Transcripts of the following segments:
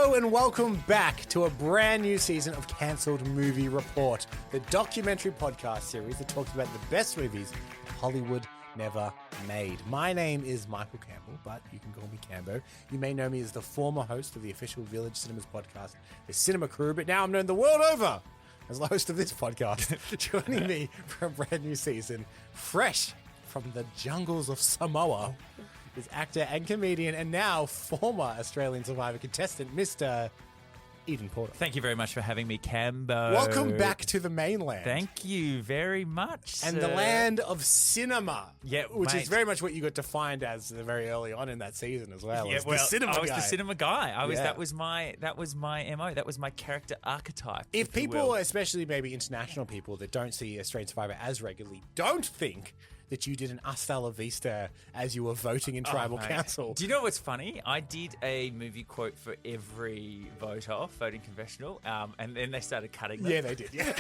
Hello and welcome back to a brand new season of Cancelled Movie Report, the documentary podcast series that talks about the best movies Hollywood never made. My name is Michael Campbell, but you can call me Cambo. You may know me as the former host of the official Village Cinemas podcast, The Cinema Crew, but now I'm known the world over as the host of this podcast. Joining me for a brand new season, fresh from the jungles of Samoa, is actor and comedian and now former Australian Survivor contestant, Mr. Eden Porter. Thank you very much for having me, Cambo. Welcome back to the mainland. Thank you very much. And the land of cinema. Yeah, which mate. is very much what you got defined as very early on in that season as well. Yeah, as well, the cinema I was guy. the cinema guy. Yeah. That was my MO. That was my character archetype. If people, especially maybe international people that don't see Australian Survivor as regularly, don't think that you did an hasta la vista as you were voting in tribal council. Do you know what's funny? I did a movie quote for every voting confessional, and then they started cutting them. Yeah, they did. Yeah.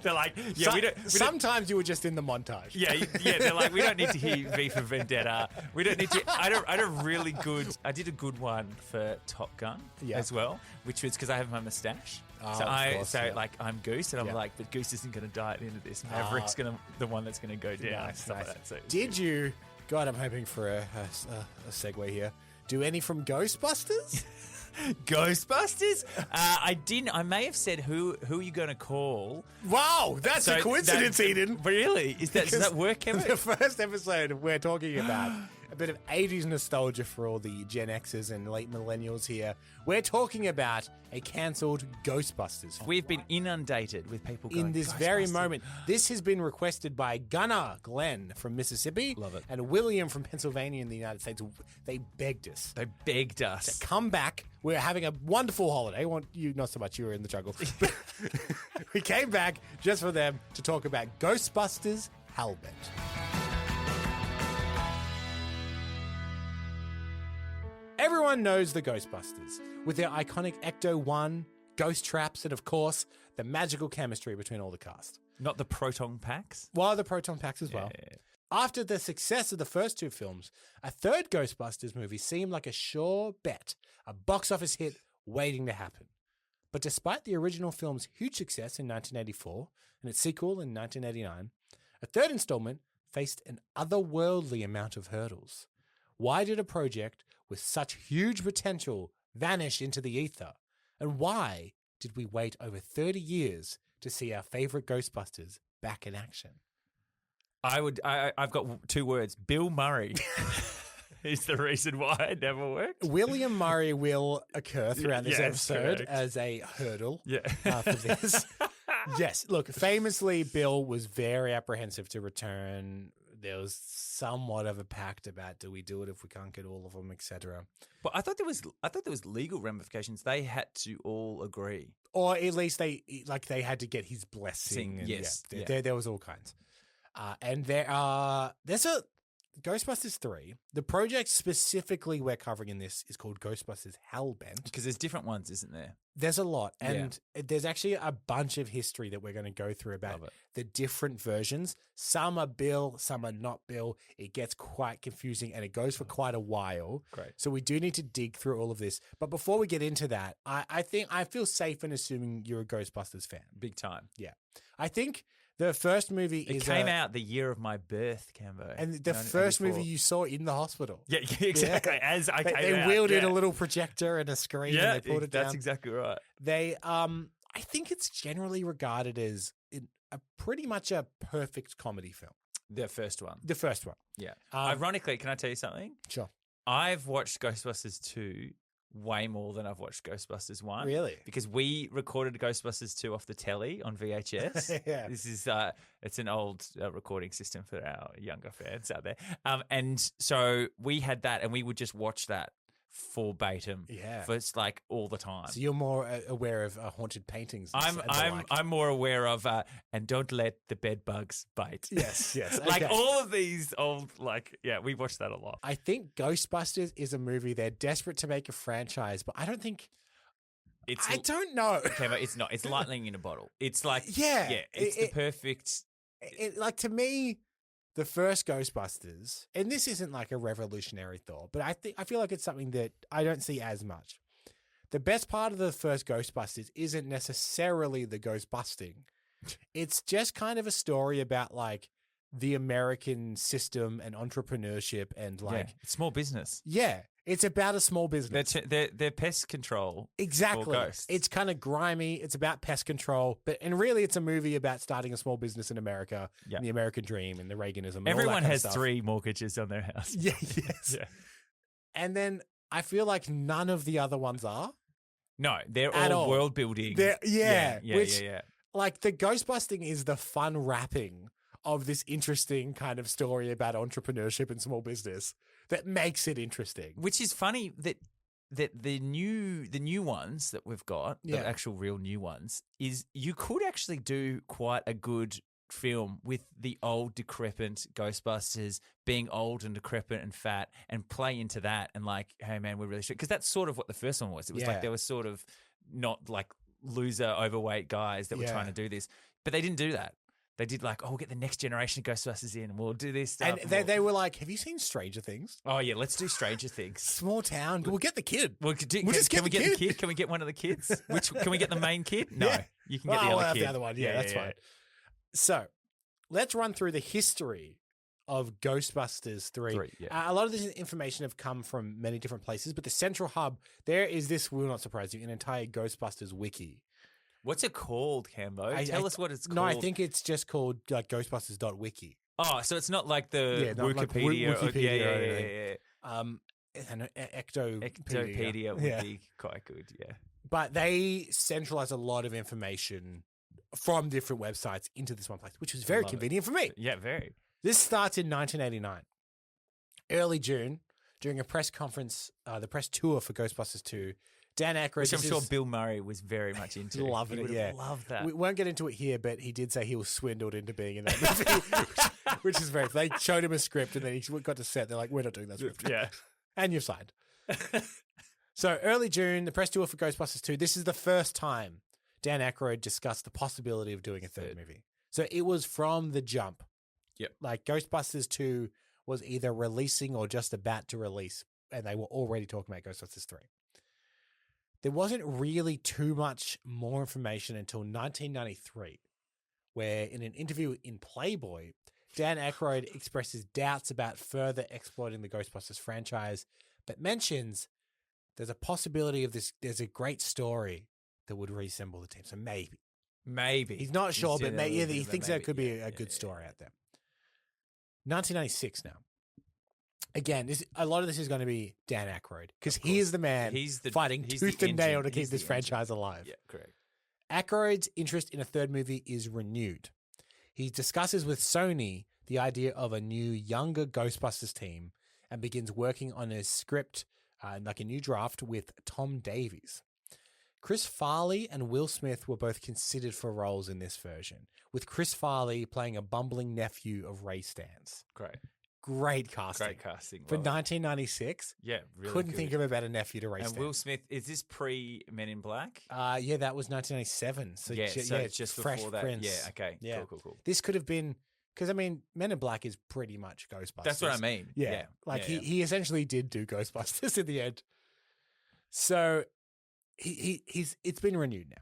They're like, yeah, we don't. Sometimes you were just in the montage. Yeah. They're like, we don't need to hear V for Vendetta. We don't need to. I did a good one for Top Gun as well, which was because I have my mustache. I'm Goose, and I'm like, but Goose isn't going to die at the end of this. Maverick's the one that's going to go down. Nice. Like that. So did you? God, I'm hoping for a segue here. Do any from Ghostbusters? Ghostbusters? I didn't. I may have said who are you going to call? Wow, that's a coincidence, Eden. Really? Does that work, Kevin? The first episode we're talking about a bit of 80s nostalgia for all the Gen Xers and late millennials here. We're talking about a cancelled Ghostbusters film. We've been inundated with people going, in this very moment. This has been requested by Gunnar Glenn from Mississippi. Love it. And William from Pennsylvania in the United States. They begged us. They begged us. To come back. We're having a wonderful holiday. Well, you, not so much. You were in the jungle. But we came back just for them to talk about Ghostbusters Hellbent. Everyone knows the Ghostbusters, with their iconic Ecto-1, ghost traps, and of course, the magical chemistry between all the cast. Not the proton packs? Well, the proton packs as well. Yeah. After the success of the first two films, a third Ghostbusters movie seemed like a sure bet, a box office hit waiting to happen. But despite the original film's huge success in 1984 and its sequel in 1989, a third installment faced an otherworldly amount of hurdles. Why did a project with such huge potential vanish into the ether? And why did we wait over 30 years to see our favorite Ghostbusters back in action? I've got two words. Bill Murray is the reason why it never worked. William Murray will occur throughout this episode as a hurdle for this. Yes, look, famously, Bill was very apprehensive to return. There was somewhat of a pact about, do we do it if we can't get all of them, etc. But I thought there was legal ramifications. They had to all agree, or at least they had to get his blessing. And yes, there was all kinds. And there's a Ghostbusters 3. The project specifically we're covering in this is called Ghostbusters Hellbent. Because there's different ones, isn't there? There's a lot. And there's actually a bunch of history that we're going to go through about the different versions. Some are Bill, some are not Bill. It gets quite confusing and it goes for quite a while. Great. So we do need to dig through all of this. But before we get into that, I think I feel safe in assuming you're a Ghostbusters fan. Big time. Yeah. I think the first movie came out the year of my birth, Cambo. And the first movie you saw in the hospital. Yeah, exactly. Yeah. As I came out. They wheeled a little projector and a screen and they pulled it down. That's exactly right. They, I think it's generally regarded as pretty much a perfect comedy film. The first one. The first one. Yeah. Ironically, can I tell you something? Sure. I've watched Ghostbusters 2 way more than I've watched Ghostbusters 1. Really? Because we recorded Ghostbusters 2 off the telly on VHS. Yeah. This is, it's an old recording system for our younger fans out there. And so we had that and we would just watch that verbatim for like all the time. So you're more aware of haunted paintings. I'm more aware of and don't let the bed bugs bite. Yes. Like all of these old we watched that a lot. I think Ghostbusters is a movie they're desperate to make a franchise, but I don't think. I don't know. Okay, but it's not. It's lightning in a bottle. It's like it's the perfect. Like to me. The first Ghostbusters, and this isn't like a revolutionary thought, but I feel like it's something that I don't see as much. the best part of the first Ghostbusters isn't necessarily the ghost busting. It's just kind of a story about like the American system and entrepreneurship and like small business. Yeah, it's about a small business. They're pest control. Exactly. For ghosts. It's kind of grimy. It's about pest control, and really it's a movie about starting a small business in America, and the American dream and the Reaganism. And everyone has 3 mortgages on their house. Yeah, yes. Yeah. And then I feel like none of the other ones are. No, they're all world building. Yeah. Yeah. Like the ghost busting is the fun wrapping of this interesting kind of story about entrepreneurship and small business that makes it interesting. Which is funny that the new ones that we've got, the actual real new ones, is you could actually do quite a good film with the old decrepit Ghostbusters being old and decrepit and fat and play into that and like, hey man, we're really sure. Because that's sort of what the first one was. It was like there was sort of not like loser overweight guys that were trying to do this, but they didn't do that. They did like, we'll get the next generation of Ghostbusters in and we'll do this stuff. And they were like, have you seen Stranger Things? Oh yeah, let's do Stranger Things. Small town. We'll get the kid. Can we get the kid? Can we get one of the kids? Can we get the main kid? No, you can get the other one. Yeah, that's fine. So let's run through the history of Ghostbusters 3. A lot of this information have come from many different places, but the central hub, there is this, will not surprise you, an entire Ghostbusters wiki. What's it called, Cambo? Tell us what it's called. No, I think it's just called like Ghostbusters.wiki. Oh, so it's not like the Wikipedia. Like Wikipedia an Ectopedia would be quite good, But they centralize a lot of information from different websites into this one place, which was very convenient for me. Yeah, very. This starts in 1989. Early June, during a press conference, the press tour for Ghostbusters 2, Dan Aykroyd... Which I'm sure Bill Murray was very much into. Loving it, yeah. Loved that. We won't get into it here, but he did say he was swindled into being in that movie, which is very... They showed him a script and then he got to set. They're like, we're not doing that script. Yeah. And you've signed. So early June, the press tour for Ghostbusters 2, this is the first time Dan Aykroyd discussed the possibility of doing a third movie. So it was from the jump. Yep. Like Ghostbusters 2 was either releasing or just about to release, and they were already talking about Ghostbusters 3. There wasn't really too much more information until 1993, where in an interview in Playboy, Dan Aykroyd expresses doubts about further exploiting the Ghostbusters franchise, but mentions there's a possibility of this. There's a great story that would reassemble the team. So maybe. He's not sure, but he thinks there could be a good story out there. 1996 now. Again, a lot of this is going to be Dan Aykroyd because he is the man fighting tooth and nail to keep this franchise alive. Yeah, correct. Aykroyd's interest in a third movie is renewed. He discusses with Sony the idea of a new, younger Ghostbusters team and begins working on a script, like a new draft with Tom Davies. Chris Farley and Will Smith were both considered for roles in this version, with Chris Farley playing a bumbling nephew of Ray Stantz. Great casting. For 1996. Yeah, really Couldn't good. think of a better nephew to Ray Stantz. And Will Smith, is this pre-Men in Black? Yeah, that was 1997. So just Fresh before that. Prince. Yeah, okay. Yeah. Cool. This could have been, because I mean, Men in Black is pretty much Ghostbusters. That's what I mean. Yeah. He essentially did do Ghostbusters in the end. So it's been renewed now.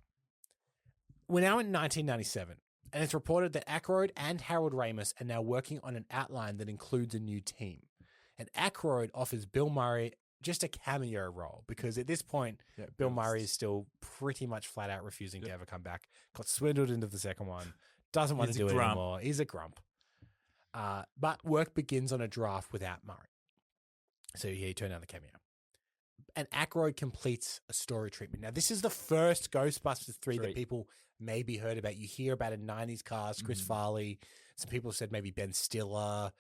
We're now in 1997. And it's reported that Aykroyd and Harold Ramis are now working on an outline that includes a new team. And Aykroyd offers Bill Murray just a cameo role because at this point, Bill Murray is still pretty much flat out refusing to ever come back. Got swindled into the second one. Doesn't want to do it anymore. He's a grump. But work begins on a draft without Murray. So he turned down the cameo. And Aykroyd completes a story treatment. Now, this is the first Ghostbusters 3 that people maybe heard about. You hear about a 90s cast, Chris Farley. Some people said maybe Ben Stiller,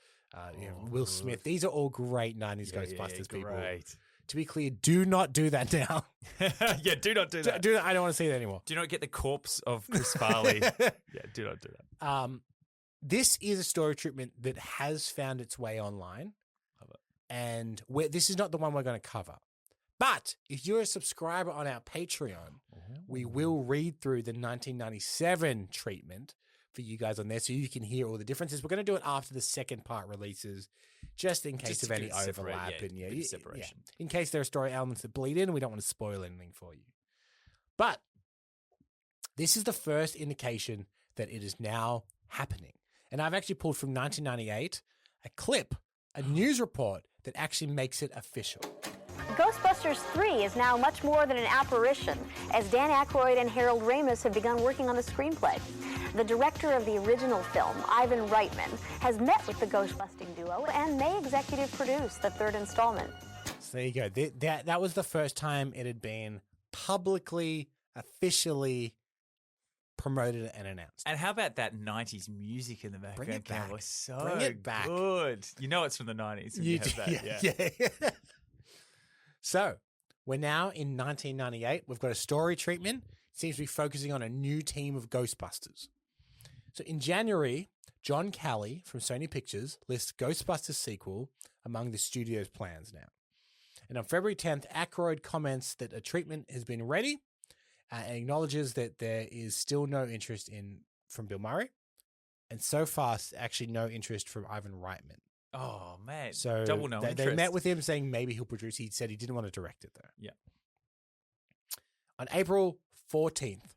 Will Smith. These are all great 90s Ghostbusters people. Great. To be clear, do not do that now. Do not do that. I don't want to see that anymore. Do not get the corpse of Chris Farley. Do not do that. This is a story treatment that has found its way online. Love it. And this is not the one we're going to cover. But if you're a subscriber on our Patreon, we will read through the 1997 treatment for you guys on there so you can hear all the differences. We're going to do it after the second part releases, just in case of any overlap. Separation. In case there are story elements that bleed in, we don't want to spoil anything for you. But this is the first indication that it is now happening. And I've actually pulled from 1998 a clip, a news report that actually makes it official. Ghostbusters 3 is now much more than an apparition, as Dan Aykroyd and Harold Ramis have begun working on the screenplay. The director of the original film, Ivan Reitman, has met with the ghost-busting duo and may executive produce the third installment. So there you go. That was the first time it had been publicly, officially promoted and announced. And how about that 90s music in the background? Bring it back. That was so Bring it back. good. You know it's from the 90s when you have that. Yeah. So, we're now in 1998. We've got a story treatment. It seems to be focusing on a new team of Ghostbusters. So, in January, John Calley from Sony Pictures lists Ghostbusters sequel among the studio's plans now. And on February 10th, Aykroyd comments that a treatment has been ready and acknowledges that there is still no interest from Bill Murray. And so far, actually no interest from Ivan Reitman. Oh, man. So double no interest. They met with him saying maybe he'll produce. He said he didn't want to direct it, though. Yeah. On April 14th,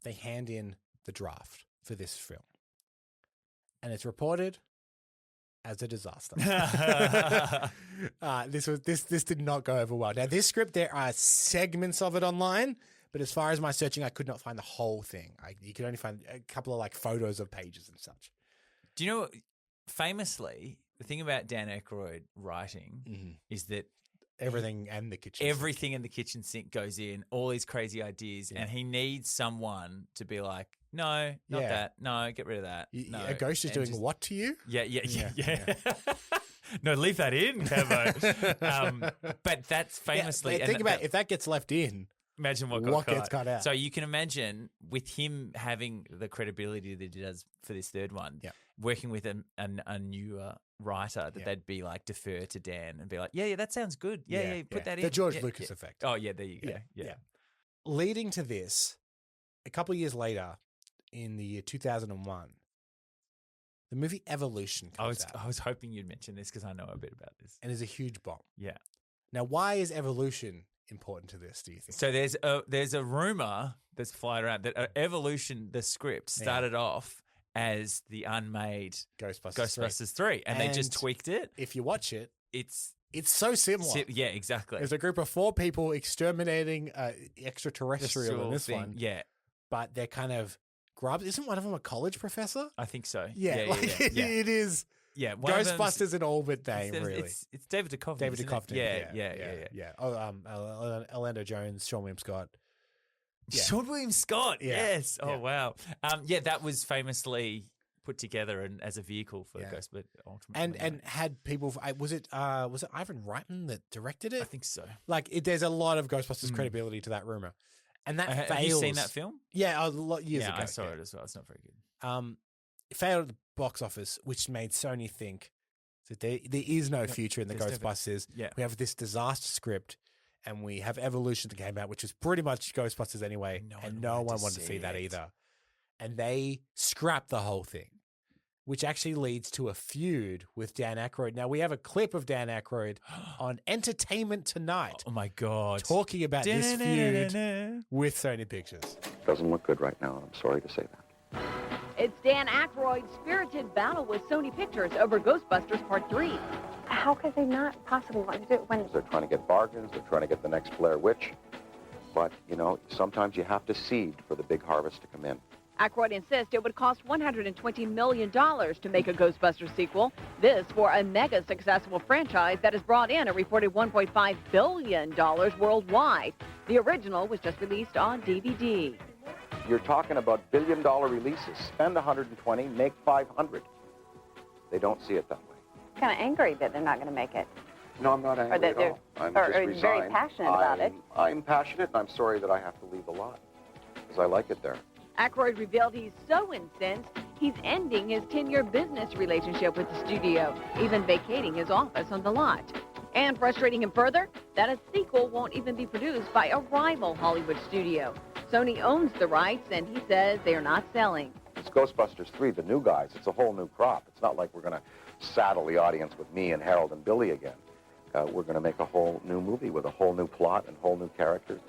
they hand in the draft for this film. And it's reported as a disaster. This did not go over well. Now, this script, there are segments of it online, but as far as my searching, I could not find the whole thing. You could only find a couple of photos of pages and such. Do you know, famously, the thing about Dan Aykroyd writing is that everything in the kitchen sink goes in, all these crazy ideas, and he needs someone to be like, no, not that. No, get rid of that. No. A ghost is doing what to you? Yeah. No, leave that in, Cabo. But that's famously... think about if that gets left in. Imagine what gets cut out. So you can imagine with him having the credibility that he does for this third one, working with a newer writer, that they'd be like defer to Dan and be like, yeah, that sounds good. Yeah, put that in. The George Lucas effect. Oh, yeah, there you go. Yeah. Leading to this, a couple of years later, in the year 2001, the movie Evolution comes out. I was hoping you'd mention this because I know a bit about this. And is a huge bomb. Yeah. Now, why is Evolution important to this, do you think? So there's a rumor that's flying around that Evolution, the script, started off as the unmade Ghostbusters 3. And they just tweaked it. If you watch it, it's so similar. Yeah, exactly. There's a group of 4 people exterminating extraterrestrial in this one. Yeah. But they're kind of grubs. Isn't one of them a college professor? I think so. Yeah. It is. Yeah, Ghostbusters in orbit name, really. It's David Duchovny. Yeah. Oh, Orlando Jones, Sean William Scott. Yeah. Sean William Scott. Yeah. Yes. Oh, wow. That was famously put together and as a vehicle for Ghostbusters ultimately. And had people. Was it Ivan Reitman that directed it? I think so. There's a lot of Ghostbusters credibility to that rumor, and that fails. Have you seen that film? Yeah, a lot years ago. I saw it as well. It's not very good. It failed at the box office, which made Sony think that there is no future in the Ghostbusters. We have this disaster script, and we have Evolution that came out, which is pretty much Ghostbusters anyway, and no one wanted to see that either. And they scrapped the whole thing, which actually leads to a feud with Dan Aykroyd. Now, we have a clip of Dan Aykroyd on Entertainment Tonight. Oh, my God. Talking about this feud with Sony Pictures. Doesn't look good right now. I'm sorry to say that. It's Dan Aykroyd's spirited battle with Sony Pictures over Ghostbusters Part 3. How could they not possibly want to do it when... They're trying to get bargains. They're trying to get the next Blair Witch. But, sometimes you have to seed for the big harvest to come in. Aykroyd insists it would cost $120 million to make a Ghostbusters sequel. This for a mega successful franchise that has brought in a reported $1.5 billion worldwide. The original was just released on DVD. You're talking about billion-dollar releases. Spend 120, make 500. They don't see it that way. Kind of angry that they're not going to make it. No, I'm not angry at all. I'm just resigned. Very passionate about it. I'm passionate, and I'm sorry that I have to leave a lot, because I like it there. Aykroyd revealed he's so incensed, he's ending his 10-year business relationship with the studio, even vacating his office on the lot. And frustrating him further, that a sequel won't even be produced by a rival Hollywood studio. Sony owns the rights, and he says they are not selling. it's Ghostbusters 3, the new guys. It's a whole new crop. It's not like we're going to saddle the audience with me and Harold and Billy again. We're going to make a whole new movie with a whole new plot and whole new characters.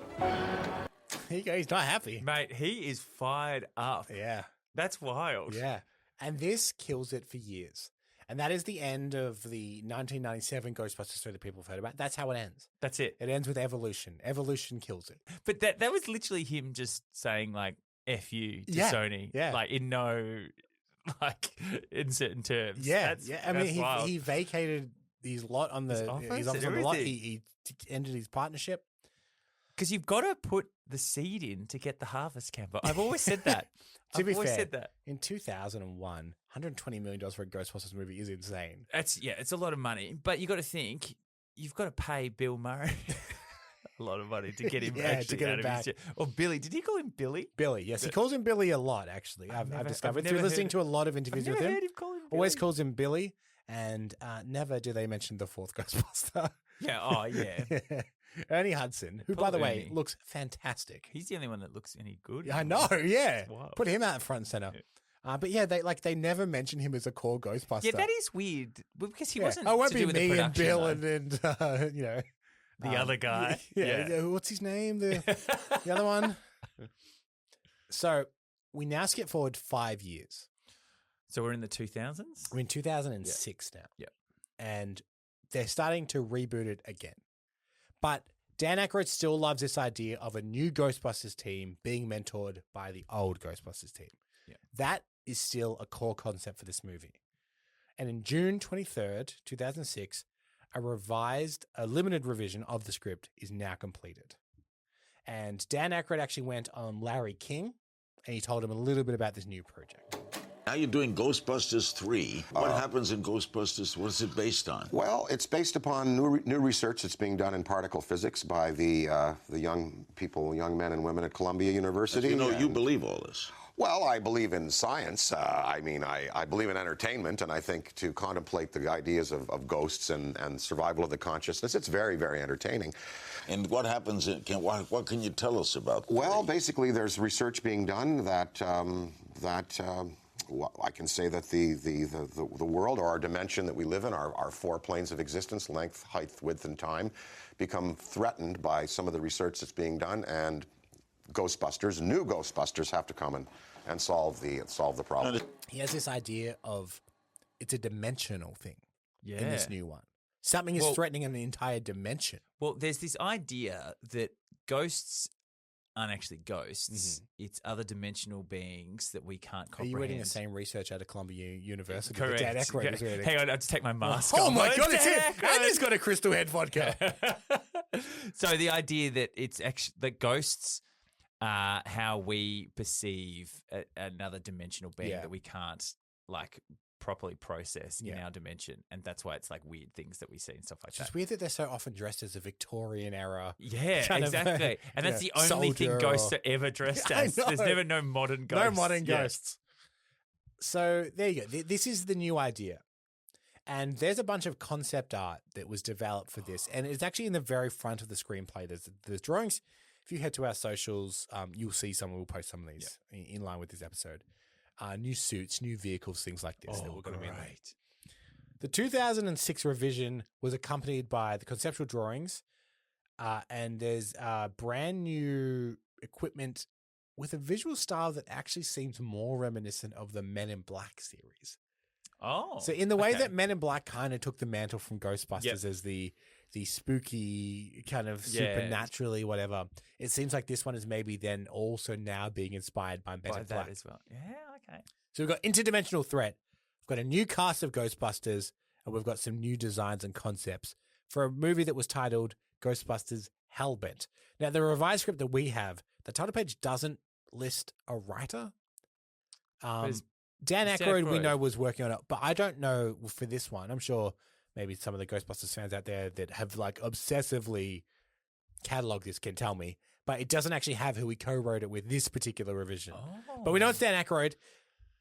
He's not happy. Mate, he is fired up. Yeah. That's wild. Yeah. And this kills it for years. And that is the end of the 1997 Ghostbusters 3 that people have heard about. That's how it ends. That's it. It ends with evolution. Evolution kills it. But that was literally him just saying, like, F you to Sony. Yeah. Like, in certain terms. Yeah. That's, I mean, wild. he vacated his lot on His office on the lot. He ended his partnership. Because you've got to put the seed in to get the harvest, Camper. I've always said that. To be fair, said that. In 2001, $120 million for a Ghostbusters movie is insane. It's a lot of money. But you got to think, you've got to pay Bill Murray a lot of money to get him to get him back. Or Billy. Did he call him Billy? Billy, yes. He calls him Billy a lot, actually. I've discovered through listening to a lot of interviews with him. Call him Always Billy. calls him Billy, and never do they mention the fourth Ghostbuster. Yeah, oh, yeah. Ernie Hudson, who, Poor by the way, Ernie. looks fantastic. He's the only one that looks any good. I know, yeah. Wild. Put him out front and center. Yeah. But yeah, they never mention him as a core Ghostbuster. Yeah, that is weird because he wasn't. Oh, it won't to be do with the me and production, Bill though. and you know The other guy. Yeah. What's his name? The other one. So we now skip forward 5 years. So we're in the 2000s? We're in 2006 now. Yeah. And they're starting to reboot it again. But Dan Aykroyd still loves this idea of a new Ghostbusters team being mentored by the old Ghostbusters team. Yeah. That is still a core concept for this movie. And in June 23rd, 2006, a limited revision of the script is now completed. And Dan Aykroyd actually went on Larry King, and he told him a little bit about this new project. Now you're doing Ghostbusters 3. What happens in Ghostbusters? What is it based on? Well, it's based upon new research that's being done in particle physics by the young men and women at Columbia University. You know, you believe all this. Well, I believe in science. I believe in entertainment, and I think to contemplate the ideas of ghosts and survival of the consciousness, it's very, very entertaining. And what happens? What can you tell us about? Well, basically, there's research being done that well, I can say that the world, or our dimension that we live in, our four planes of existence, length, height, width, and time, become threatened by some of the research that's being done, and new Ghostbusters have to come and solve the problem. He has this idea of it's a dimensional thing in Yeah. this new one. Something is threatening an entire dimension. Well, there's this idea that ghosts aren't actually ghosts. Mm-hmm. It's other dimensional beings that we can't Are comprehend. you reading the same research out of Columbia University? Correct. That Dan Aykroyd is reading? Hang on, I'll just take my mask Oh off. my God, it's Dan him! Aykroyd. And he's got a Crystal Head vodka. So the idea that it's actually that ghosts are how we perceive another dimensional being that we can't properly process in our dimension, and that's why it's like weird things that we see and stuff like that. It's weird that they're so often dressed as a Victorian era. Yeah, kind of, exactly. And that's the only thing ghosts are ever dressed as. I know. There's never no modern ghosts. No modern ghosts. So there you go. This is the new idea. And there's a bunch of concept art that was developed for this. And it's actually in the very front of the screenplay. There's drawings. If you head to our socials, you'll see someone will post some of these in line with this episode. New suits, new vehicles, things like this that were going to be in there. The 2006 revision was accompanied by the conceptual drawings, and there's brand new equipment with a visual style that actually seems more reminiscent of the Men in Black series. Oh. So in the way that Men in Black kind of took the mantle from Ghostbusters as the spooky kind of supernaturally whatever, it seems like this one is maybe then also now being inspired by Men in Black as well. Yeah, okay. So we've got interdimensional threat. We've got a new cast of Ghostbusters, and we've got some new designs and concepts for a movie that was titled Ghostbusters Hellbent. Now, the revised script that we have, the title page doesn't list a writer. Dan Aykroyd, we know, was working on it, but I don't know for this one. I'm sure maybe some of the Ghostbusters fans out there that have obsessively cataloged this can tell me, but it doesn't actually have who he co-wrote it with this particular revision. Oh. But we know it's Dan Aykroyd.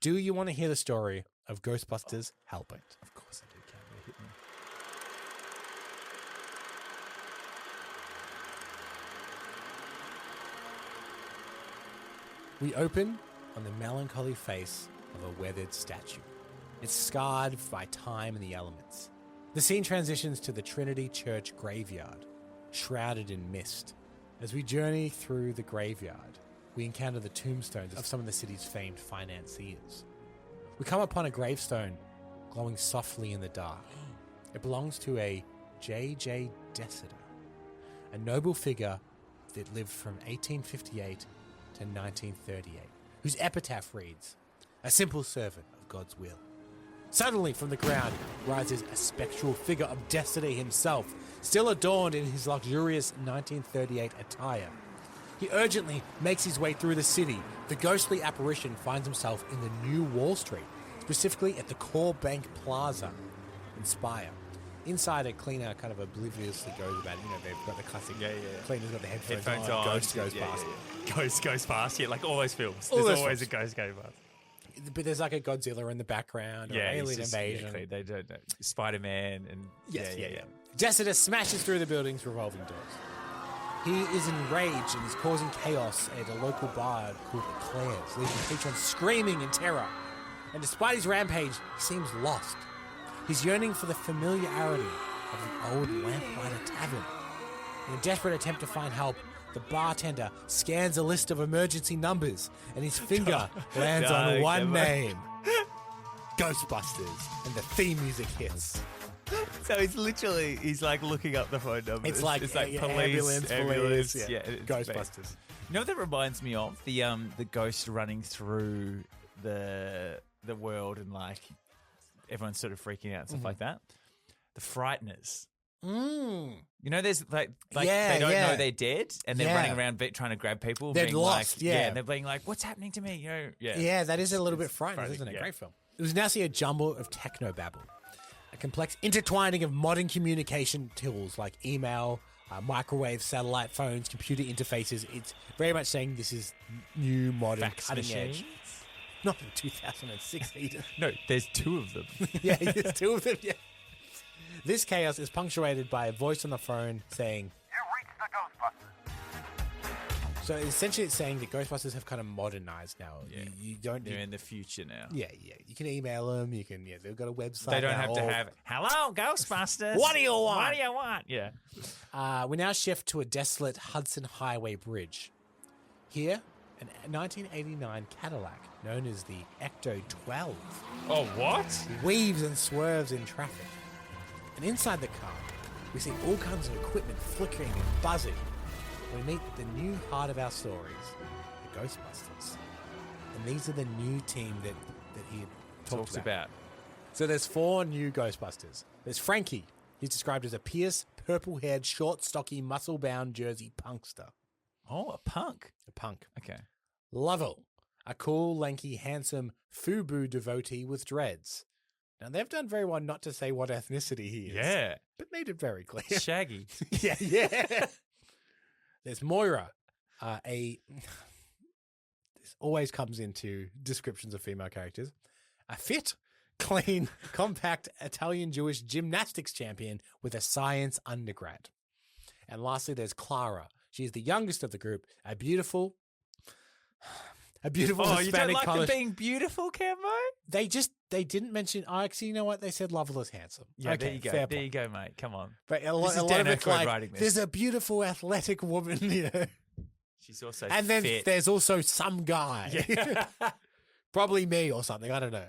Do you want to hear the story of Ghostbusters Hellbent? Of course I do, Cameron. Hit me. We open on the melancholy face of a weathered statue. It's scarred by time and the elements. The scene transitions to the Trinity Church graveyard, shrouded in mist. As we journey through the graveyard, we encounter the tombstones of some of the city's famed financiers. We come upon a gravestone glowing softly in the dark. It belongs to a J.J. DESSETER, a noble figure that lived from 1858 to 1938, whose epitaph reads, "A simple servant of God's will." Suddenly from the ground rises a spectral figure of DESSETER himself, still adorned in his luxurious 1938 attire. He urgently makes his way through the city. The ghostly apparition finds himself in the new Wall Street, specifically at the Core Bank Plaza in Spire. Inside, a cleaner kind of obliviously goes about it. You know, they've got the classic cleaner's got the headphones on. Ghost goes past. Ghost goes past, like all those films. There's always a ghost going past. But there's like a Godzilla in the background, or alien invasion. Yeah, they don't know. Spider-Man and... Yeah. DESSETER smashes through the building's revolving doors. He is enraged and is causing chaos at a local bar called Claire's, leaving patrons screaming in terror. And despite his rampage, he seems lost. He's yearning for the familiarity of the old Lamplighter Tavern. In a desperate attempt to find help, the bartender scans a list of emergency numbers, and his finger lands on one name. Ghostbusters, and the theme music hits. So he's like looking up the phone numbers. It's like police, ambulance. yeah, Ghostbusters. You know what that reminds me of? The ghost running through the world and like everyone's sort of freaking out and stuff like that. The Frighteners. You know, there's like they don't know they're dead, and they're running around trying to grab people. They're being lost, like, and they're being like, "What's happening to me?" You know, yeah, that is a little bit frightening, isn't it? Great film. It was now see a jumble of technobabble, a complex intertwining of modern communication tools like email, microwave, satellite phones, computer interfaces. It's very much saying this is new, modern, cutting edge. Not in 2006 either. No, there's two of them. Yeah, there's two of them. Yeah. This chaos is punctuated by a voice on the phone saying, "You reached the Ghostbusters." So essentially it's saying that Ghostbusters have kind of modernized now. Yeah. They're in the future now. Yeah. You can email them. You can, they've got a website. They don't have to have, "Hello, Ghostbusters. What do you want? What do you want?" Yeah. We now shift to a desolate Hudson Highway bridge. Here, an 1989 Cadillac known as the Ecto 12. Oh, what? Weaves and swerves in traffic. And inside the car, we see all kinds of equipment flickering and buzzing. We meet the new heart of our stories, the Ghostbusters. And these are the new team that he had talked about. So there's 4 new Ghostbusters. There's Frankie. He's described as a pierced, purple-haired, short, stocky, muscle-bound Jersey punkster. Oh, a punk. A punk. Okay. Lovell, a cool, lanky, handsome FUBU devotee with dreads. Now, they've done very well not to say what ethnicity he is. Yeah. But made it very clear. Shaggy. Yeah. There's MOIRA, this always comes into descriptions of female characters. A fit, clean, compact Italian Jewish gymnastics champion with a science undergrad. And lastly, there's Clara. She's the youngest of the group, a beautiful Hispanic you don't like college. them being beautiful, Cambo? They didn't mention. Actually, you know what? They said Lovell is handsome. Yeah, okay, there you go. Fair There point. you go, mate. Come on. But a lot of it's like, there's a beautiful athletic woman, you know. She's also and then fit. there's also some guy. Yeah. Probably me or something. I don't know.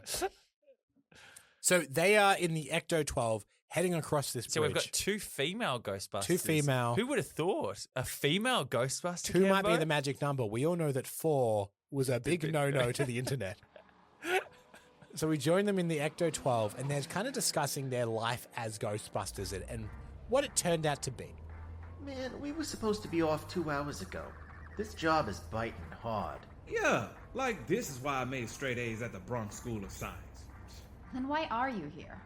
So they are in the Ecto 12 heading across this bridge. So we've got 2 female Ghostbusters. 2 female. Who would have thought? A female Ghostbuster? 2 might be the magic number. We all know that 4 was a big no-no to the internet. So we join them in the Ecto 12, and they're kind of discussing their life as Ghostbusters and what it turned out to be. Man, we were supposed to be off 2 hours ago. This job is biting hard. Yeah, like this is why I made straight A's at the Bronx School of Science. Then why are you here?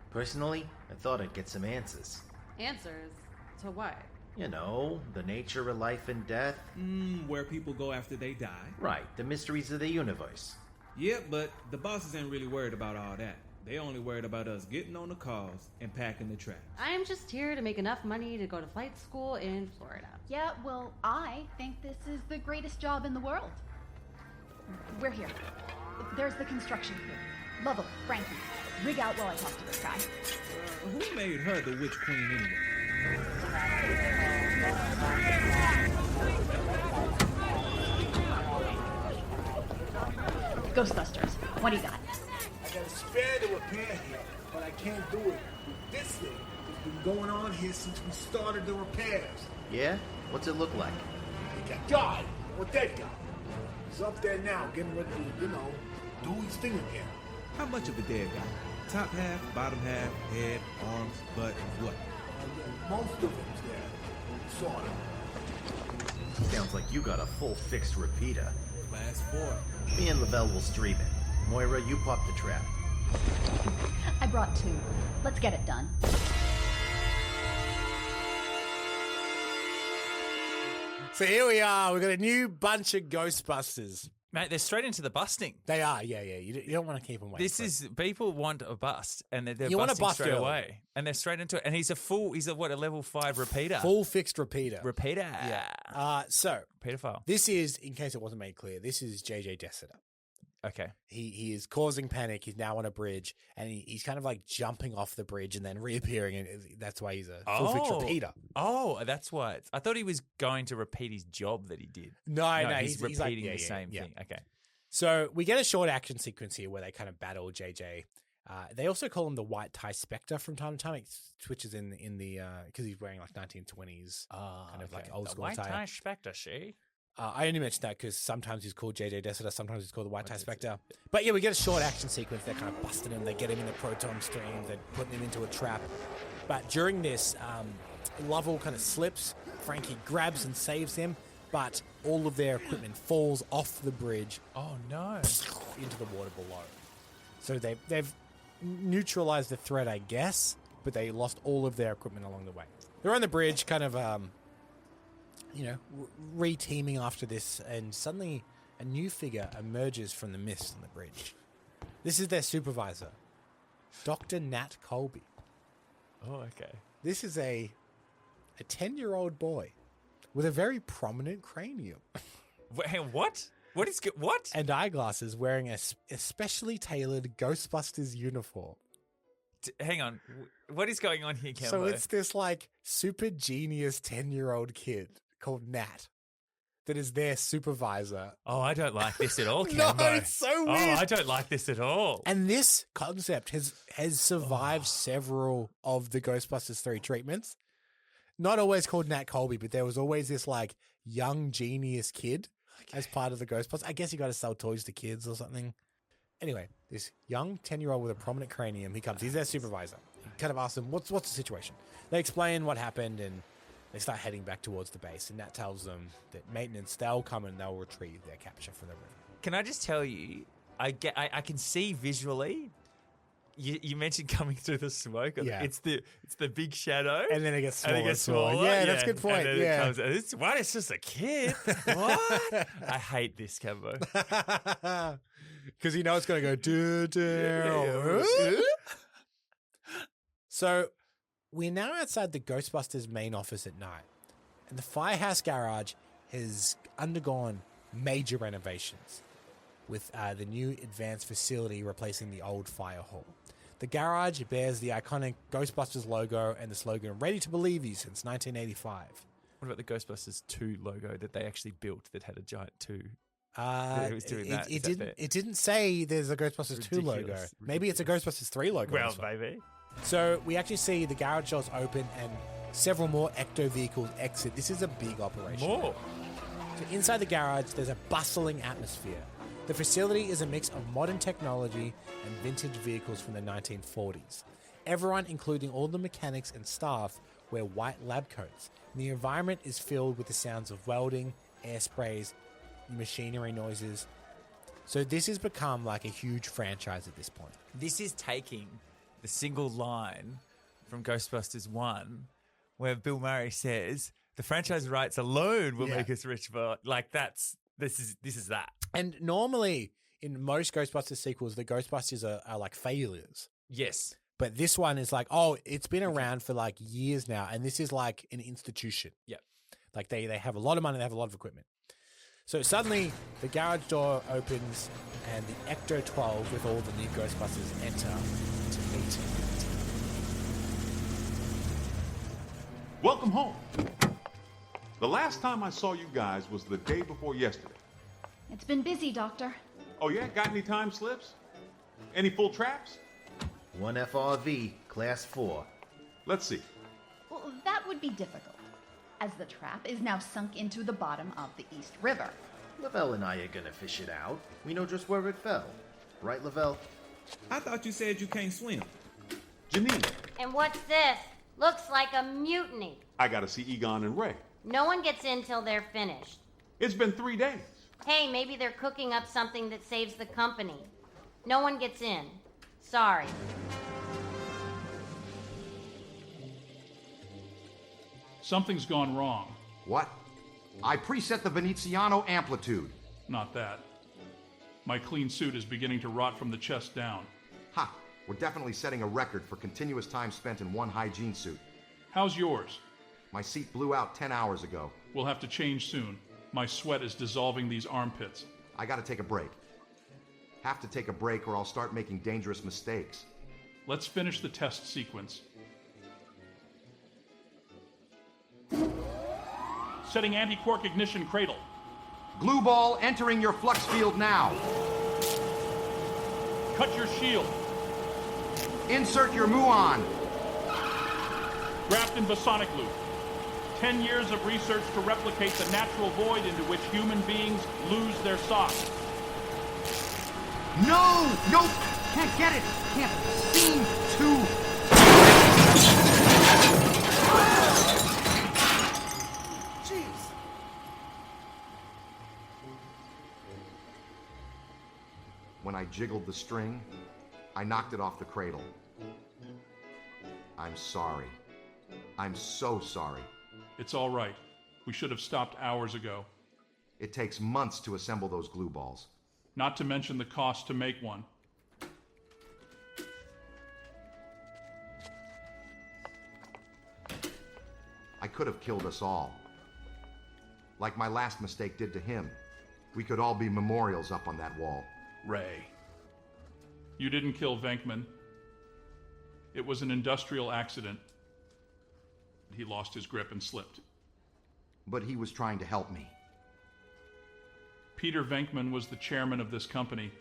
Personally, I thought I'd get some answers. Answers? To what? You know, the nature of life and death. Where people go after they die. Right, the mysteries of the universe. Yeah, but the bosses ain't really worried about all that. They only worried about us getting on the cars and packing the trash. I am just here to make enough money to go to flight school in Florida. Yeah, well, I think this is the greatest job in the world. We're here. There's the construction crew. Lovell, Frankie. Rig out while I talk to this guy. Who made her the witch queen anyway? Ghostbusters, what do you got? I got a spare to repair here, but I can't do it with this thing that's been going on here since we started the repairs. Yeah? What's it look like? That guy, or that guy, he's up there now getting ready to, do his thing again. How much of a dead guy? Top half, bottom half, head, arms, butt, what? Most of them's there, sort of. Sounds like you got a full fixed repeater. Class 4. Me and Lavelle will stream it. Moira, you pop the trap. I brought 2. Let's get it done. So here we are. We've got a new bunch of Ghostbusters. Mate, they're straight into the busting. They are, yeah. You don't want to keep them waiting. This is, people want a bust, and they're You want a busting bust straight early. away. And they're straight into it. And he's a level 5 repeater. Full fixed repeater. Repeater. Yeah. So, Pedophile. this is, in case it wasn't made clear, this is JJ DESSETER. Okay. He is causing panic. He's now on a bridge, and he's kind of like jumping off the bridge and then reappearing, and that's why he's a full fixed repeater. Oh, that's why. I thought he was going to repeat his job that he did. No, he's repeating like, the same thing. Okay. So we get a short action sequence here where they kind of battle JJ. They also call him the White Tie Spectre from time to time. It switches in the because he's wearing like 1920s kind of like old school White attire. Tie Spectre, see? I only mentioned that because sometimes he's called JJ DESSETER, sometimes he's called the White Tie Spectre. But yeah, we get a short action sequence. They're kind of busting him. They get him in the proton stream. They're putting him into a trap. But during this, Lovell kind of slips. Frankie grabs and saves him. But all of their equipment falls off the bridge. Oh, no. Into the water below. So they've neutralized the threat, I guess, but they lost all of their equipment along the way. They're on the bridge, kind of, re-teaming after this, and suddenly a new figure emerges from the mist on the bridge. This is their supervisor, Dr. Nat Colby. Oh, okay. This is a 10-year-old boy with a very prominent cranium. Wait, what? What? And eyeglasses, wearing a specially tailored Ghostbusters uniform. Hang on. What is going on here, Kembo? So it's this like super genius 10-year-old kid called Nat that is their supervisor. Oh, I don't like this at all, Kembo. No, it's so weird. Oh, I don't like this at all. And this concept has survived several of the Ghostbusters 3 treatments. Not always called Nat Colby, but there was always this like young genius kid as part of the Ghostbusters. I guess you got to sell toys to kids or something. Anyway, this young 10-year-old with a prominent cranium, he comes. He's their supervisor. He kind of asks them, what's the situation? They explain what happened, and they start heading back towards the base. And Nat tells them that maintenance, they'll come and they'll retrieve their capture from the river. Can I just tell you, I can see visually. You mentioned coming through the smoke. Yeah. It's the big shadow. And then it gets smaller. And it gets smaller. Yeah, that's a good point. And then yeah. it comes, it's just a kid. What? I hate this, Kembo. Because you know it's going to go So we're now outside the Ghostbusters main office at night, and the firehouse garage has undergone major renovations with the new advanced facility replacing the old fire hall. The garage bears the iconic Ghostbusters logo and the slogan "Ready to Believe You" since 1985. What about the Ghostbusters 2 logo that they actually built that had a giant 2? It was doing that. It didn't say there's a Ghostbusters 2 logo. Ridiculous. Maybe it's a Ghostbusters 3 logo. Well, as well. maybe. So we actually see the garage doors open and several more ecto vehicles exit. This is a big operation. More. So inside the garage, there's a bustling atmosphere. The facility is a mix of modern technology and vintage vehicles from the 1940s. Everyone, including all the mechanics and staff, wear white lab coats. And the environment is filled with the sounds of welding, air sprays, machinery noises. So this has become like a huge franchise at this point. This is taking the single line from Ghostbusters 1 where Bill Murray says, the franchise rights alone will make us rich, but like this is that. And normally in most Ghostbusters sequels, the Ghostbusters are like failures. Yes. But this one is like, oh, it's been around for like years now, and this is like an institution. Yep. Like they have a lot of money, they have a lot of equipment. So suddenly, the garage door opens, and the Ecto-12 with all the new Ghostbusters enter to meet. Welcome home. The last time I saw you guys was the day before yesterday. It's been busy, Doctor. Oh yeah? Got any time slips? Any full traps? 1 FRV, Class 4. Let's see. Well, that would be difficult, as the trap is now sunk into the bottom of the East River. Lavelle and I are gonna fish it out. We know just where it fell. Right, Lavelle? I thought you said you can't swim. Janine, And what's this? Looks like a mutiny. I gotta see Egon and Ray. No one gets in till they're finished. It's been 3 days. Hey, maybe they're cooking up something that saves the company. No one gets in. Sorry. Something's gone wrong. What? I preset the Veneziano amplitude. Not that. My clean suit is beginning to rot from the chest down. Ha! We're definitely setting a record for continuous time spent in one hygiene suit. How's yours? My seat blew out 10 hours ago. We'll have to change soon. My sweat is dissolving these armpits. I gotta take a break. Have to take a break or I'll start making dangerous mistakes. Let's finish the test sequence. Setting anti-quark ignition cradle. Glue ball entering your flux field now. Cut your shield. Insert your muon. Wrapped in bosonic loop. 10 years of research to replicate the natural void into which human beings lose their socks. No! Nope! Can't get it! Can't seem to... Jeez. When I jiggled the string, I knocked it off the cradle. I'm sorry. I'm so sorry. It's all right. We should have stopped hours ago. It takes months to assemble those glue balls. Not to mention the cost to make one. I could have killed us all. Like my last mistake did to him. We could all be memorials up on that wall. Ray. You didn't kill Venkman. It was an industrial accident. He lost his grip and slipped. But he was trying to help me. Peter Venkman was the chairman of this company.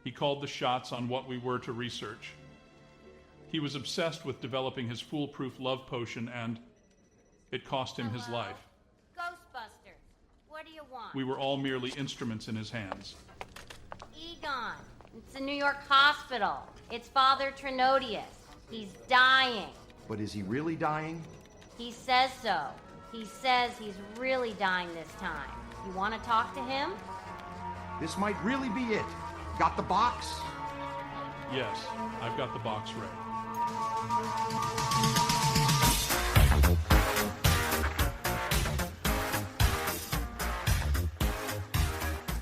He called the shots on what we were to research. He was obsessed with developing his foolproof love potion, and it cost him his life. Ghostbusters, what do you want? We were all merely instruments in his hands. Egon, it's a New York hospital. It's Father Trinodius. He's dying. But is he really dying? He says so. He says he's really dying this time. You want to talk to him? This might really be it. Got the box? Yes, I've got the box ready.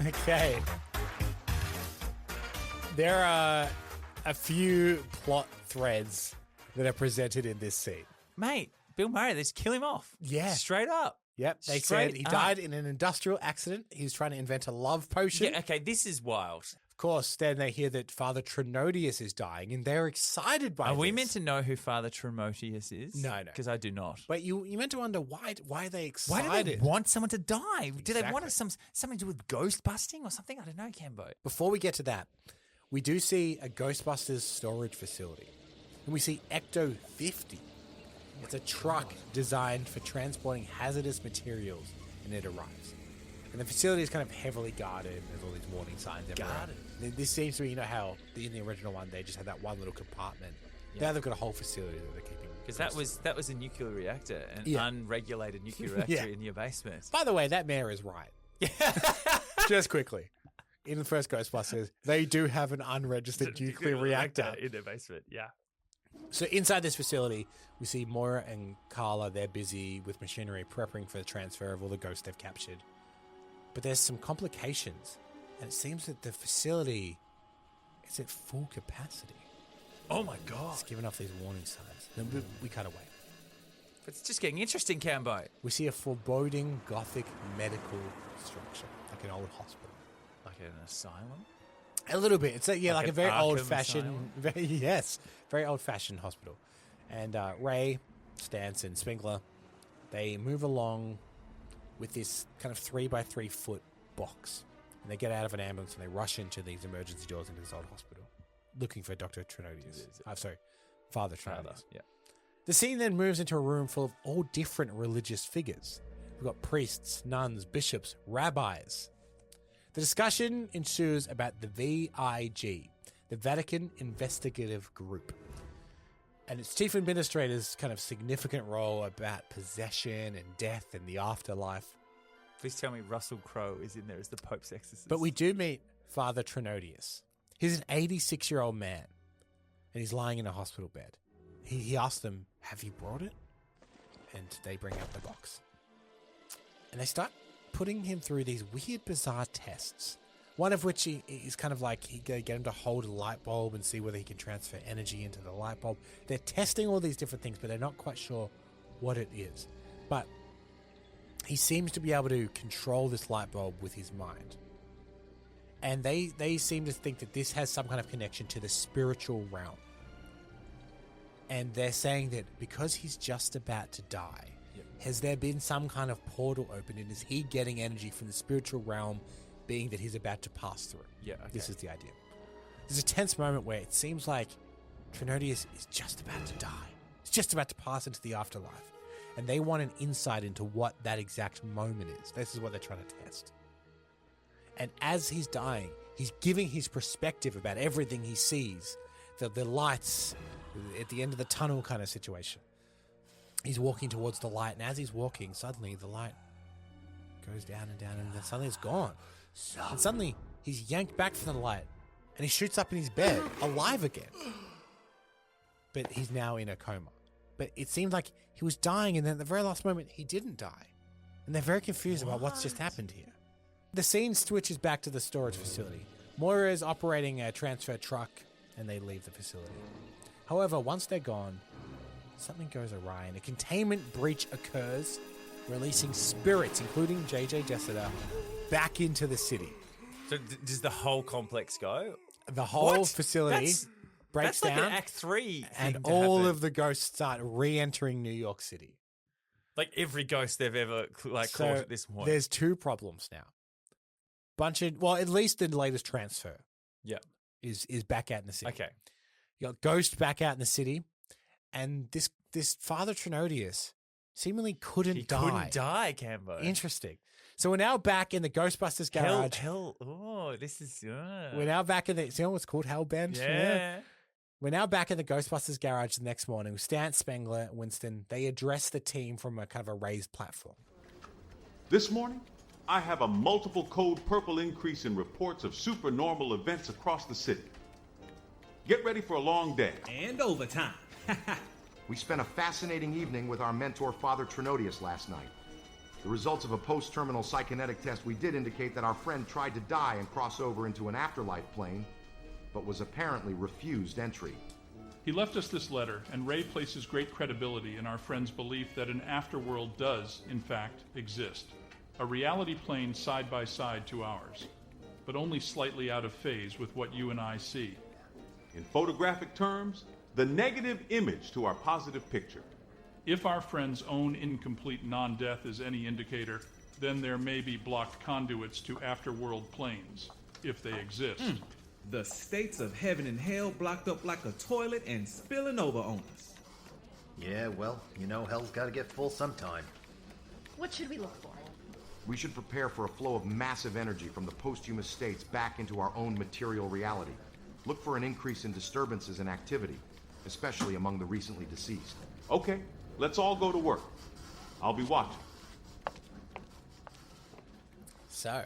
Okay. There are a few plot threads that are presented in this scene. Mate, Bill Murray, they just kill him off. Yeah. Straight up. Yep. They Straight said he up. died in an industrial accident. He was trying to invent a love potion. Yeah, okay, this is wild. Of course, then they hear that Father Trinodius is dying, and they're excited by Are this. we meant to know who Father Trimotius is? No. Because I do not. But you meant to wonder why are they Why excited? do they want someone to die? Do they want Exactly. something to do with ghost busting or something? I don't know, Cambo. Before we get to that, we do see a Ghostbusters storage facility. And we see Ecto 50. It's a truck designed for transporting hazardous materials, and it arrives. And the facility is kind of heavily guarded. There's all these warning signs everywhere. Guarded? This seems to be, you know how in the original one they just had that one little compartment. Yeah. Now they've got a whole facility that they're keeping. Because that was a nuclear reactor, an Yeah. unregulated nuclear reactor Yeah. in your basement. By the way, that mayor is right. Just quickly. In the first Ghostbusters, they do have an unregistered nuclear reactor. in their basement, yeah. So inside this facility, we see MOIRA and CARLA. They're busy with machinery prepping for the transfer of all the ghosts they've captured. But there's some complications, and it seems that the facility is at full capacity. Oh my god. It's giving off these warning signs. Then we cut away. It's just getting interesting, Cambo. We see a foreboding Gothic medical structure, like an old hospital. Like an asylum? A little bit. It's like a very Arkham old-fashioned, very old-fashioned hospital. And Ray, Stantz, and Spengler, they move along with this kind of 3x3 foot box. And they get out of an ambulance and they rush into these emergency doors into this old hospital, looking for Dr. Trinodius. Father Trinodius. Yeah. The scene then moves into a room full of all different religious figures. We've got priests, nuns, bishops, rabbis. The discussion ensues about the VIG, the Vatican Investigative Group, and its chief administrator's kind of significant role about possession and death and the afterlife. Please tell me Russell Crowe is in there as the Pope's exorcist. But we do meet Father Trinodius. He's an 86-year-old man, and he's lying in a hospital bed. He asks them, "Have you brought it?" And they bring out the box. And they start putting him through these weird, bizarre tests. One of which is kind of like he get him to hold a light bulb and see whether he can transfer energy into the light bulb. They're testing all these different things, but they're not quite sure what it is. But he seems to be able to control this light bulb with his mind. And they seem to think that this has some kind of connection to the spiritual realm. And they're saying that because he's just about to die, has there been some kind of portal open, and is he getting energy from the spiritual realm, being that he's about to pass through? Yeah, okay. This is the idea. There's a tense moment where it seems like Trinodius is just about to die. He's just about to pass into the afterlife. And they want an insight into what that exact moment is. This is what they're trying to test. And as he's dying, he's giving his perspective about everything he sees. The lights at the end of the tunnel kind of situation. He's walking towards the light, and as he's walking, suddenly the light goes down and down, and then suddenly it's gone. And suddenly he's yanked back from the light, and he shoots up in his bed, alive again. But he's now in a coma. But it seems like he was dying, and then at the very last moment, he didn't die. And they're very confused about what's just happened here. The scene switches back to the storage facility. MOIRA is operating a transfer truck, and they leave the facility. However, once they're gone, something goes awry, and a containment breach occurs, releasing spirits, including JJ DESSETER, back into the city. So does the whole complex go? The whole facility breaks down. That's like an Act 3 and all of the ghosts start re-entering New York City. Like every ghost they've ever caught at this point. There's two problems now. At least the latest transfer. Yeah. Is back out in the city. Okay. You got Ghost back out in the city, and this Father Trinodius seemingly couldn't die. He couldn't die, Cambo. Interesting. So we're now back in the Ghostbusters garage. This is... We're now back in the... See what's called Hellbent? Yeah. We're now back in the Ghostbusters garage the next morning with Stantz, Spengler, Winston. They address the team from a kind of a raised platform. This morning, I have a multiple code purple increase in reports of supernormal events across the city. Get ready for a long day. And overtime. We spent a fascinating evening with our mentor, Father Trinodius, last night. The results of a post-terminal psychonetic test we did indicate that our friend tried to die and cross over into an afterlife plane, but was apparently refused entry. He left us this letter, and Ray places great credibility in our friend's belief that an afterworld does, in fact, exist. A reality plane side by side to ours, but only slightly out of phase with what you and I see. In photographic terms, the negative image to our positive picture. If our friend's own incomplete non-death is any indicator, then there may be blocked conduits to afterworld planes, if they exist. The states of heaven and hell blocked up like a toilet and spilling over on us. Yeah, well, hell's gotta get full sometime. What should we look for? We should prepare for a flow of massive energy from the posthumous states back into our own material reality. Look for an increase in disturbances and activity, especially among the recently deceased. Okay, let's all go to work. I'll be watching. So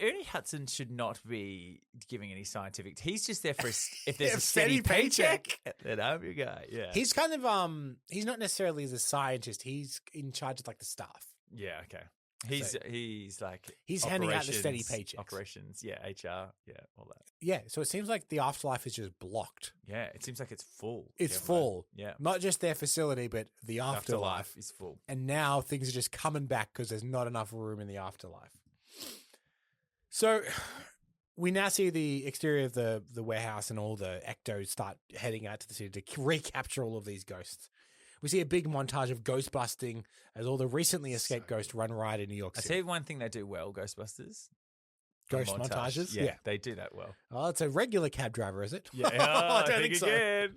Ernie Hudson should not be giving any scientific. He's just there for if there's a steady paycheck, then I'm your guy. Yeah, he's kind of he's not necessarily the scientist. He's in charge of like the staff. Yeah. Okay. He's like he's handing out the steady paychecks. Operations, yeah, HR, yeah, all that. Yeah, so it seems like the afterlife is just blocked. Yeah, it seems like it's full. It's full. Yeah. Not just their facility, but the afterlife is full. And now things are just coming back because there's not enough room in the afterlife. So we now see the exterior of the warehouse and all the ectos start heading out to the city to recapture all of these ghosts. We see a big montage of ghost busting as all the recently escaped ghosts run riot in New York City. I tell you one thing they do well, Ghostbusters. Ghost montages? Yeah, they do that well. Oh, it's a regular cab driver, is it? Yeah, I don't think so. again.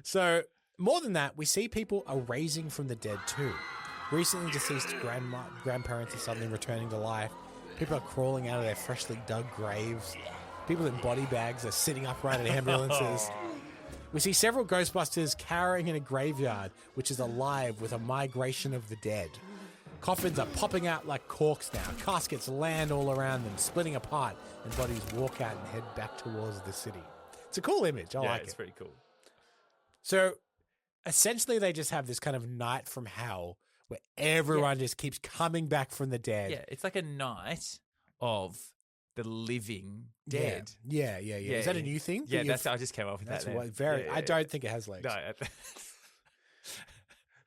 So, more than that, we see people are raising from the dead too. Recently deceased grandparents are suddenly returning to life. People are crawling out of their freshly dug graves. People in body bags are sitting upright in ambulances. We see several Ghostbusters cowering in a graveyard, which is alive with a migration of the dead. Coffins are popping out like corks now. Caskets land all around them, splitting apart, and bodies walk out and head back towards the city. It's a cool image. I like it. It's pretty cool. So, essentially, they just have this kind of night from hell where everyone just keeps coming back from the dead. Yeah, it's like a night of the living dead. Yeah. Is that a new thing? Yeah, I just came up with that. I don't think it has legs. No.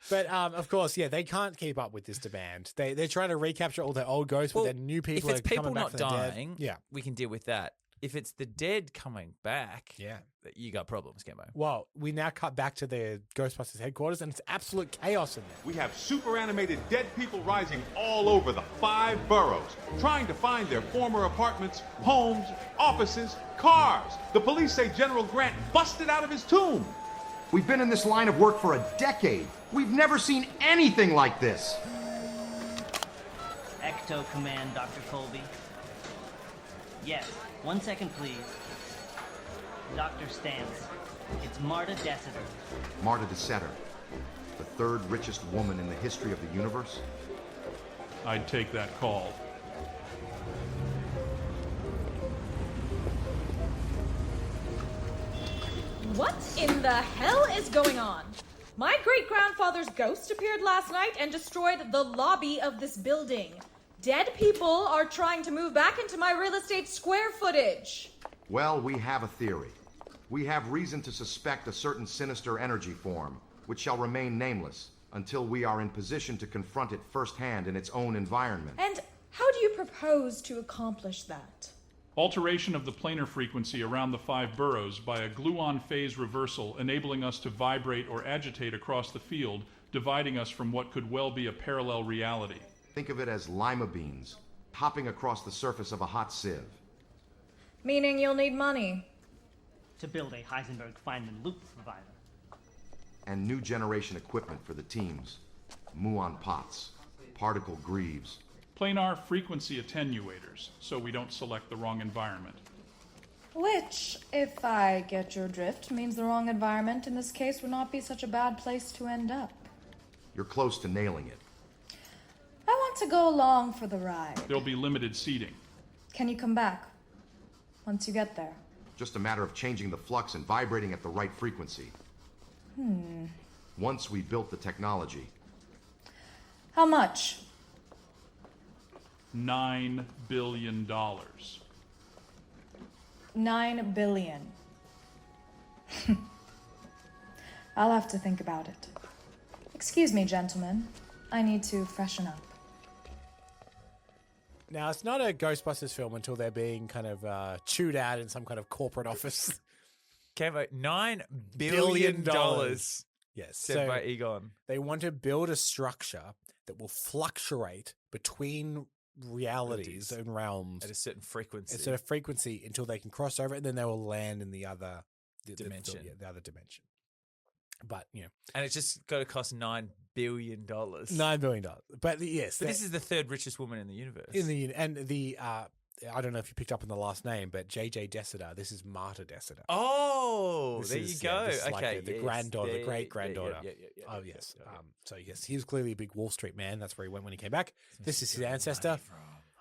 But of course, they can't keep up with this demand. They're trying to recapture all their old ghosts, but then new people if it's are coming people back not from the dying, dead. we can deal with that. If it's the dead coming back, Yeah. you got problems, Cambo. Well, we now cut back to the Ghostbusters headquarters, and it's absolute chaos in there. We have super animated dead people rising all over the 5 boroughs, trying to find their former apartments, homes, offices, cars. The police say General Grant busted out of his tomb. We've been in this line of work for a decade. We've never seen anything like this. Ecto Command, Dr. Colby. Yes, 1 second, please. Dr. Stantz, it's MARTA DESSETER. MARTA DESSETER, the 3rd richest woman in the history of the universe? I'd take that call. What in the hell is going on? My great-grandfather's ghost appeared last night and destroyed the lobby of this building. Dead people are trying to move back into my real estate square footage. Well, we have a theory. We have reason to suspect a certain sinister energy form, which shall remain nameless until we are in position to confront it firsthand in its own environment. And how do you propose to accomplish that? Alteration of the planar frequency around the 5 boroughs by a gluon phase reversal, enabling us to vibrate or agitate across the field, dividing us from what could well be a parallel reality. Think of it as lima beans, hopping across the surface of a hot sieve. Meaning you'll need money. To build a Heisenberg-Feynman loop provider. And new generation equipment for the teams. muon pots, particle greaves. Planar frequency attenuators, so we don't select the wrong environment. Which, if I get your drift, means the wrong environment in this case would not be such a bad place to end up. You're close to nailing it. I want to go along for the ride. There'll be limited seating. Can you come back once you get there? Just a matter of changing the flux and vibrating at the right frequency. Once we built the technology. How much? $9 billion. 9 billion. I'll have to think about it. Excuse me, gentlemen. I need to freshen up. Now, it's not a Ghostbusters film until they're being kind of chewed out in some kind of corporate office. Cambo, $9 billion. Yes. Said by Egon. They want to build a structure that will fluctuate between realities and realms at a certain frequency. At a certain frequency until they can cross over, and then they will land in the other dimension. The other dimension. But, And it's just got to cost $9 billion. $9 billion. But yes. But this is the 3rd richest woman in the universe. I don't know if you picked up on the last name, but JJ Desseter, this is MARTA Desseter. Oh, there you go. This is okay. like the granddaughter, the great-granddaughter. Yeah. Oh, yes. So, yes, he was clearly a big Wall Street man. That's where he went when he came back. This is his ancestor.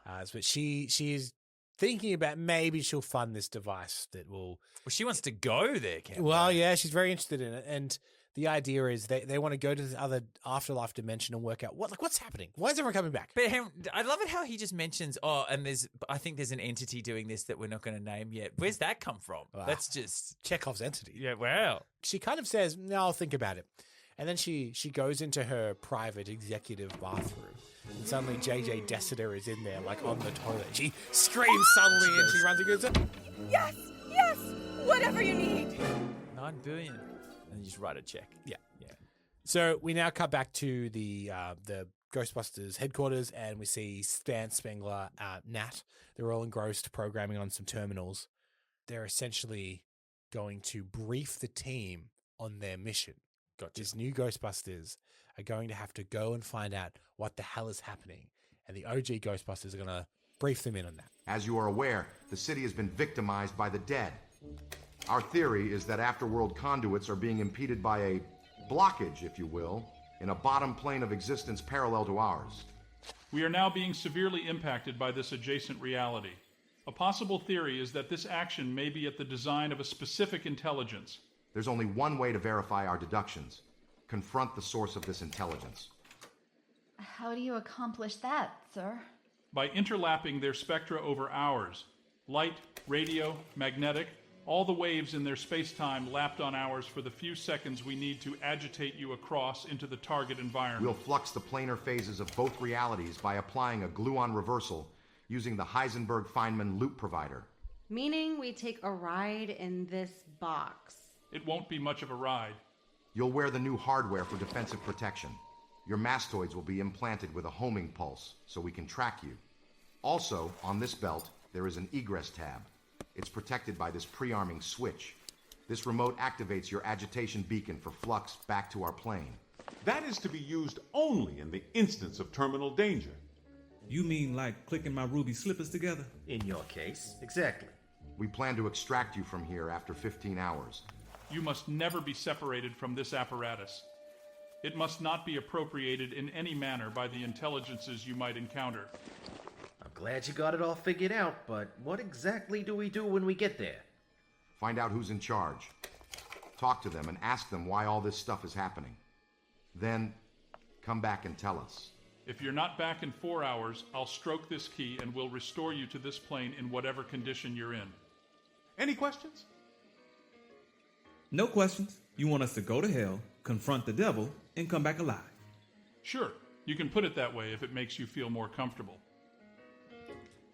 But she is thinking about maybe she'll fund this device that will... Well, she wants to go there, Cam. Well, yeah, she's very interested in it. And the idea is they want to go to this other afterlife dimension and work out what's happening. Why is everyone coming back? But I love it how he just mentions, and I think there's an entity doing this that we're not going to name yet. Where's that come from? That's just Chekhov's entity. Yeah, wow. She kind of says, "No, I'll think about it," and then she goes into her private executive bathroom, and suddenly JJ DESSETER is in there, like on the toilet. She screams suddenly, and she runs and goes, Yes, whatever you need. $9 billion. And you just write a check. Yeah. So we now cut back to the Ghostbusters headquarters, and we see Stan Spengler, Nat. They're all engrossed programming on some terminals. They're essentially going to brief the team on their mission. These new Ghostbusters are going to have to go and find out what the hell is happening, and the OG Ghostbusters are going to brief them in on that. As you are aware, the city has been victimized by the dead. Our theory is that afterworld conduits are being impeded by a blockage, if you will, in a bottom plane of existence parallel to ours. We are now being severely impacted by this adjacent reality. A possible theory is that this action may be at the design of a specific intelligence. There's only one way to verify our deductions. Confront the source of this intelligence. How do you accomplish that, sir? By interlapping their spectra over ours, light, radio, magnetic, all the waves in their space-time lapped on ours for the few seconds we need to agitate you across into the target environment. We'll flux the planar phases of both realities by applying a gluon reversal using the Heisenberg-Feynman loop provider. Meaning we take a ride in this box. It won't be much of a ride. You'll wear the new hardware for defensive protection. Your mastoids will be implanted with a homing pulse so we can track you. Also, on this belt, there is an egress tab. It's protected by this pre-arming switch. This remote activates your agitation beacon for flux back to our plane. That is to be used only in the instance of terminal danger. You mean like clicking my ruby slippers together? In your case, exactly. We plan to extract you from here after 15 hours. You must never be separated from this apparatus. It must not be appropriated in any manner by the intelligences you might encounter. I'm glad you got it all figured out, but what exactly do we do when we get there? Find out who's in charge. Talk to them and ask them why all this stuff is happening. Then, come back and tell us. If you're not back in 4 hours, I'll stroke this key and we'll restore you to this plane in whatever condition you're in. Any questions? No questions. You want us to go to hell, confront the devil, and come back alive. Sure, you can put it that way if it makes you feel more comfortable.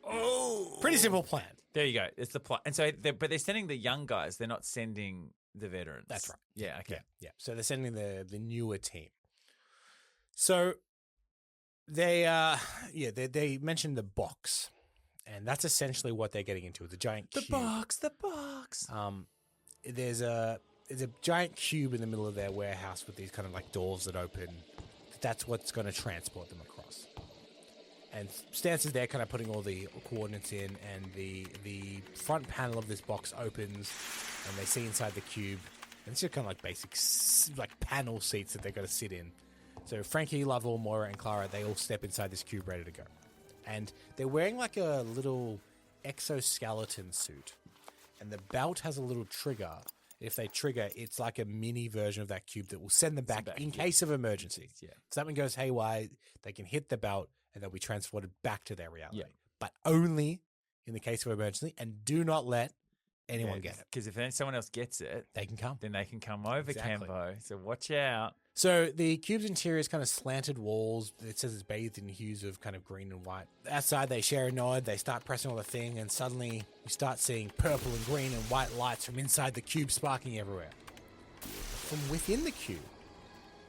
Oh, pretty simple plan. There you go. It's the plot. And so, but they're sending the young guys. They're not sending the veterans. That's right. Yeah. Okay. Yeah. So they're sending the newer team. So they mentioned the box, and that's essentially what they're getting into. It's a giant cube. The box. There's a giant cube in the middle of their warehouse with these kind of like doors that open. That's what's going to transport them across. And Stance is there kind of putting all the coordinates in, and the front panel of this box opens, and they see inside the cube. And it's just kind of like basic like panel seats that they're going to sit in. So Frankie, Lovell, Moira, and Clara, they all step inside this cube ready to go. And they're wearing like a little exoskeleton suit. And the belt has a little trigger. If they trigger, it's like a mini version of that cube that will send them back in case of emergency. Yeah. If something goes haywire, they can hit the belt and they'll be transported back to their reality. Yeah. But only in the case of emergency, and do not let anyone get it. Because if someone else gets it, they can come. Then they can come over, Exactly. Cambo. So watch out. So the cube's interior is kind of slanted walls. It says it's bathed in hues of kind of green and white. Outside, they share a nod. They start pressing on the thing, and suddenly you start seeing purple and green and white lights from inside the cube sparking everywhere. From within the cube,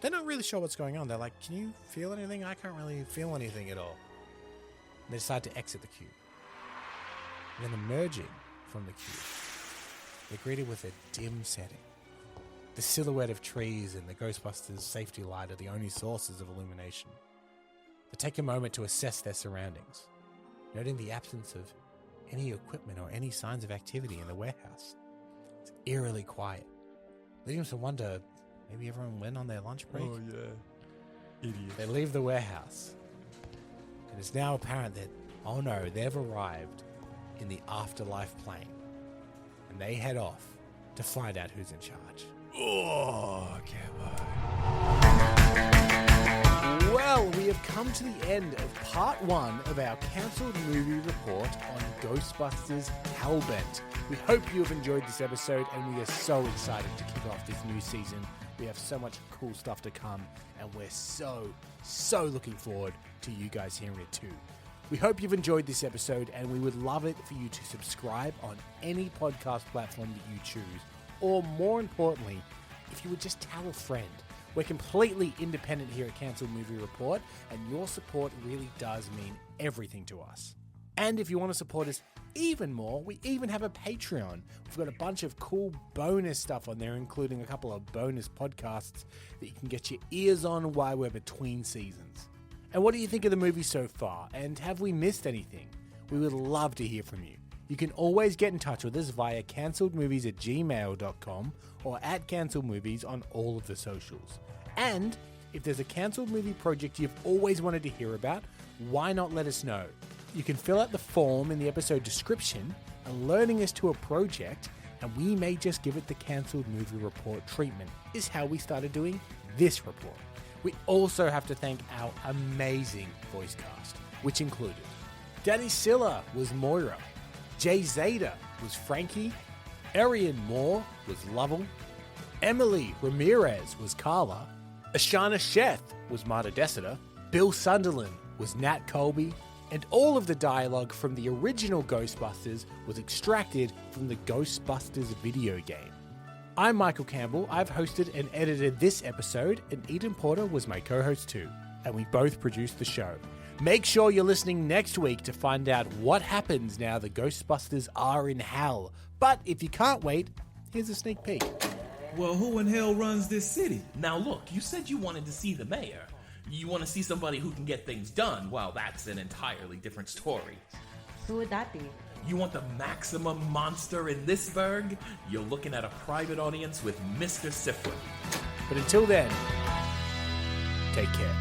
they're not really sure what's going on. They're like, can you feel anything? I can't really feel anything at all. And they decide to exit the cube. And then emerging from the cube, they're greeted with a dim setting. The silhouette of trees and the Ghostbusters' safety light are the only sources of illumination. They take a moment to assess their surroundings, noting the absence of any equipment or any signs of activity in the warehouse. It's eerily quiet, leading them to wonder, maybe everyone went on their lunch break? Oh, yeah. Idiot. They leave the warehouse, and it's now apparent that, oh no, they've arrived in the Afterlife plane, and they head off to find out who's in charge. Oh, well, we have come to the end of part 1 of our cancelled movie report on Ghostbusters Hellbent. We hope you have enjoyed this episode, and we are so excited to kick off this new season. We have so much cool stuff to come, and we're so looking forward to you guys hearing it too. We hope you've enjoyed this episode, and we would love it for you to subscribe on any podcast platform that you choose, or more importantly, if you would just tell a friend. We're completely independent here at Cancelled Movie Report, and your support really does mean everything to us. And if you want to support us even more, we even have a Patreon. We've got a bunch of cool bonus stuff on there, including a couple of bonus podcasts that you can get your ears on while we're between seasons. And what do you think of the movie so far? And have we missed anything? We would love to hear from you. You can always get in touch with us via cancelledmovies@gmail.com or @cancelledmovies on all of the socials. And if there's a cancelled movie project you've always wanted to hear about, why not let us know? You can fill out the form in the episode description, alerting us to a project, and we may just give it the Cancelled Movie Report treatment, is how we started doing this report. We also have to thank our amazing voice cast, which included Dani Siller was MOIRA, Zadeh was FRANKY, Erion was LOVELL, Emily Ramirez was CARLA, Eshaana Sheth was MARTA DESSETER, Bill Sunderland was Nat Colby, and all of the dialogue from the original Ghostbusters was extracted from the Ghostbusters video game. I'm Michael Campbell. I've hosted and edited this episode, and Eden Porter was my co-host too, and we both produced the show. Make sure you're listening next week to find out what happens now the Ghostbusters are in hell. But if you can't wait, here's a sneak peek. Well, who in hell runs this city? Now look, you said you wanted to see the mayor. You want to see somebody who can get things done. Well, that's an entirely different story. Who would that be? You want the maximum monster in this burg? You're looking at a private audience with Mr. Sifwood. But until then, take care.